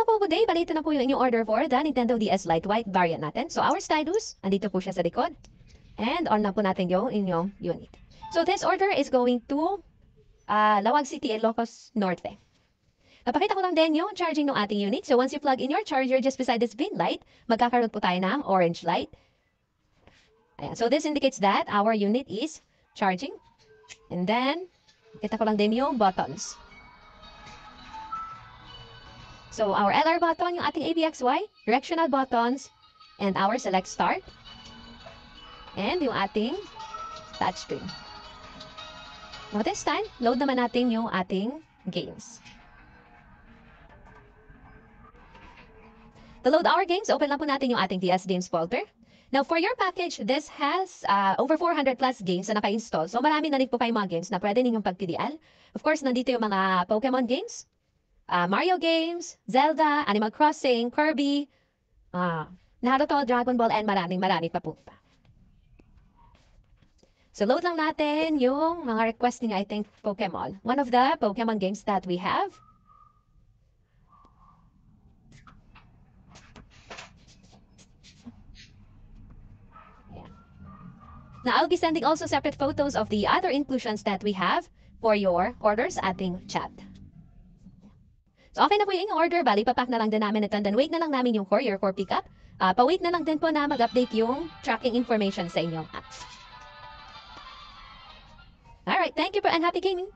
Hello po, good day. Bali, ito na po yung inyong order for the Nintendo DS Lite White variant natin. So, our stylus, andito po siya sa likod. And on na po natin yung inyong unit. So, this order is going to Lawag City, Ilocos Norte. Napakita ko lang din yung charging ng ating unit. So, once you plug in your charger just beside this green light, magkakaroon po tayo ng orange light. Ayan. So, this indicates that our unit is charging. And then, kita ko lang din yung buttons. So, our LR button, yung ating ABXY, directional buttons, and our select start, and yung ating touchscreen. Now this time, load naman natin yung ating games. To load our games, open lang po natin yung ating DS Games folder. Now, for your package, this has over 400 plus games na naka-install. So, marami na rin po kayong mga games na pwede ninyong pagpilian. Of course, nandito yung mga Pokemon games, Mario games, Zelda, Animal Crossing, Kirby, Naruto, Dragon Ball, and marami pa po. So load lang natin yung mga requesting, I think, Pokemon. One of the Pokemon games that we have. Yeah. Now, I'll be sending also separate photos of the other inclusions that we have for your orders ating chat. So, okay na po yung order. Bali, papack na lang din namin ito. And then, wait na lang namin yung courier for pickup. Pa-wait na lang din po na mag-update yung tracking information sa inyong app. Alright, thank you po and happy gaming!